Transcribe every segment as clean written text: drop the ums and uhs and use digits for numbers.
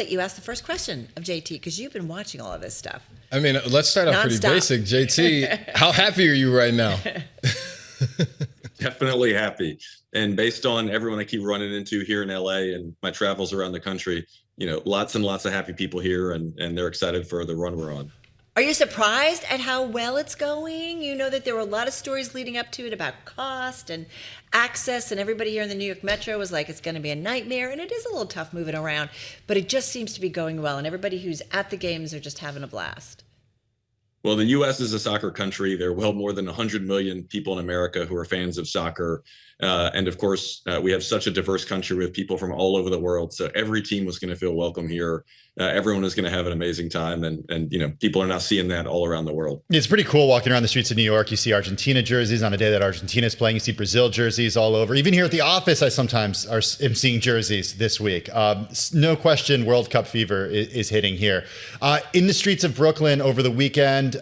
let you ask the first question of JT, because you've been watching all of this stuff. I mean, let's start off pretty basic. JT, how happy are you right now? Definitely happy. And based on everyone I keep running into here in LA and my travels around the country, lots and lots of happy people here, and they're excited for the run we're on. Are you surprised at how well it's going? You know that there were a lot of stories leading up to it about cost and access, and everybody here in the New York Metro was like, it's going to be a nightmare, and it is a little tough moving around, but it just seems to be going well, and everybody who's at the games are just having a blast. Well, the U.S. is a soccer country. There are well more than 100 million people in America who are fans of soccer. And of course, we have such a diverse country with people from all over the world. So every team was going to feel welcome here. Everyone is going to have an amazing time. And people are now seeing that all around the world. It's pretty cool walking around the streets of New York. You see Argentina jerseys on a day that Argentina is playing. You see Brazil jerseys all over. Even here at the office, I sometimes am seeing jerseys this week. No question, World Cup fever is hitting here. In the streets of Brooklyn over the weekend,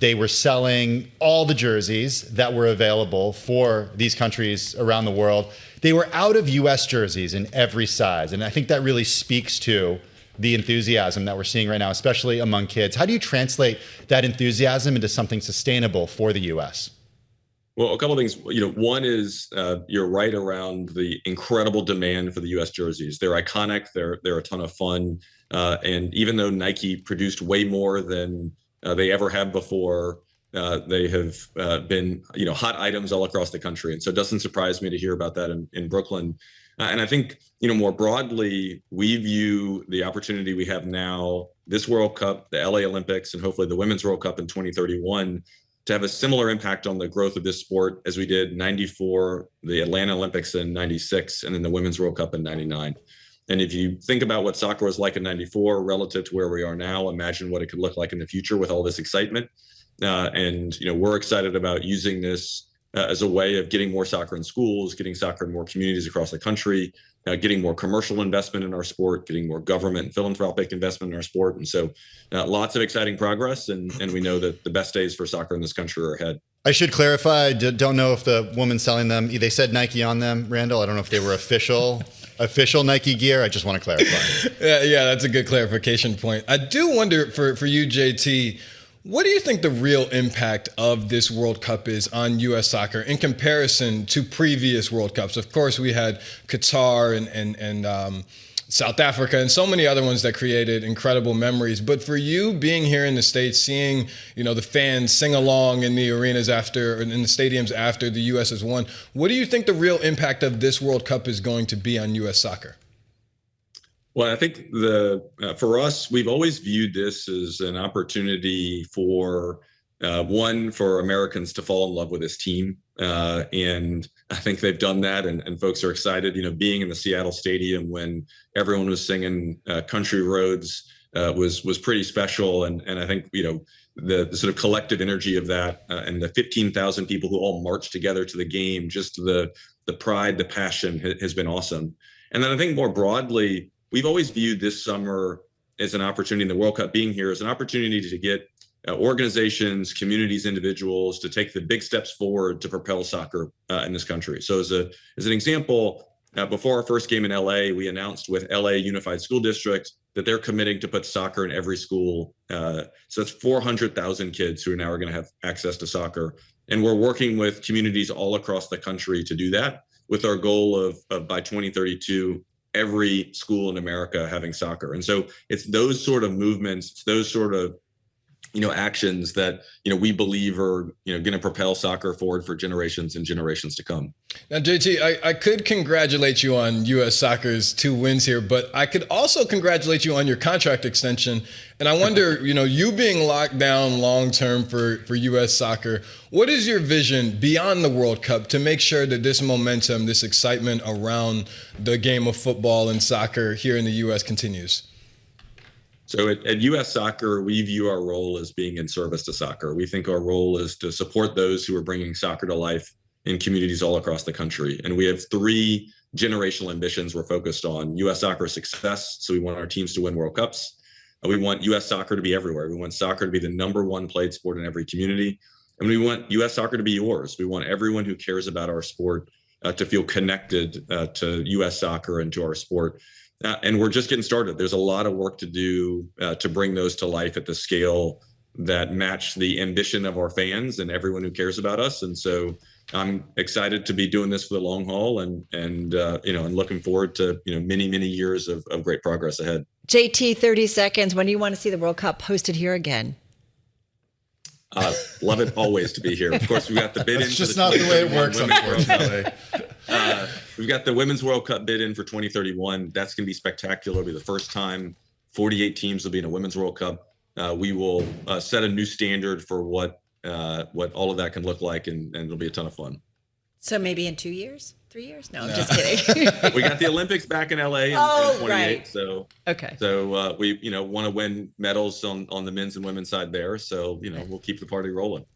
they were selling all the jerseys that were available for these countries around the world. They were out of U.S. jerseys in every size. And I think that really speaks to the enthusiasm that we're seeing right now, especially among kids. How do you translate that enthusiasm into something sustainable for the U.S.? Well, a couple of things. One is you're right around the incredible demand for the U.S. jerseys. They're iconic. They're a ton of fun. And even though Nike produced way more than they ever have before, they have been, hot items all across the country. And so it doesn't surprise me to hear about that in Brooklyn. And I think, more broadly, we view the opportunity we have now, this World Cup, the LA Olympics, and hopefully the Women's World Cup in 2031, to have a similar impact on the growth of this sport as we did 94, the Atlanta Olympics in 96, and then the Women's World Cup in 99. And if you think about what soccer was like in 94 relative to where we are now, imagine what it could look like in the future with all this excitement. We're excited about using this as a way of getting more soccer in schools, getting soccer in more communities across the country, getting more commercial investment in our sport, getting more government and philanthropic investment in our sport. And so lots of exciting progress. And we know that the best days for soccer in this country are ahead. I should clarify, don't know if the woman selling them, they said Nike on them, Randall. I don't know if they were official Nike gear. I just want to clarify. Yeah, that's a good clarification point. I do wonder for you, JT, what do you think the real impact of this World Cup is on U.S. soccer in comparison to previous World Cups? Of course, we had Qatar and South Africa and so many other ones that created incredible memories. But for you being here in the States, seeing, the fans sing along in the arenas after, in the stadiums after the U.S. has won, what do you think the real impact of this World Cup is going to be on U.S. soccer? Well, I think for us, we've always viewed this as an opportunity for Americans to fall in love with this team. And I think they've done that, and folks are excited. Being in the Seattle Stadium when everyone was singing Country Roads was pretty special. And I think, the sort of collective energy of that and the 15,000 people who all marched together to the game, just the pride, the passion has been awesome. And then I think more broadly, we've always viewed this summer as an opportunity, in the World Cup being here, as an opportunity to get organizations, communities, individuals to take the big steps forward to propel soccer in this country. So as an example, before our first game in LA, we announced with LA Unified School District that they're committing to put soccer in every school. So that's 400,000 kids who now are going to have access to soccer. And we're working with communities all across the country to do that, with our goal of by 2032, every school in America having soccer. And so it's those sort of movements, it's those sort of actions that we believe are going to propel soccer forward for generations and generations to come. Now, JT, I could congratulate you on U.S. Soccer's 2 wins here, but I could also congratulate you on your contract extension. And I wonder, you being locked down long term for U.S. soccer, what is your vision beyond the World Cup to make sure that this momentum, this excitement around the game of football and soccer here in the U.S. continues? So at U.S. Soccer, we view our role as being in service to soccer. We think our role is to support those who are bringing soccer to life in communities all across the country. And we have 3 generational ambitions we're focused on. U.S. soccer success, so we want our teams to win World Cups. We want U.S. soccer to be everywhere. We want soccer to be the #1 played sport in every community. And we want U.S. soccer to be yours. We want everyone who cares about our sport to feel connected to U.S. soccer and to our sport. And we're just getting started. There's a lot of work to do to bring those to life at the scale that match the ambition of our fans and everyone who cares about us. And so I'm excited to be doing this for the long haul, and looking forward to many years of great progress ahead. JT, 30 seconds. When do you want to see the World Cup hosted here again? Love it always to be here. Of course, we got the bid in. It's just not the way it works, unfortunately. We've got the Women's World Cup bid in for 2031. That's going to be spectacular. It'll be the first time 48 teams will be in a Women's World Cup. We will set a new standard for what all of that can look like, and it'll be a ton of fun. So maybe in 2 years? 3 years? No, I'm just kidding. We got the Olympics back in LA in 28. Right. So okay. So we want to win medals on the men's and women's side there. So we'll keep the party rolling.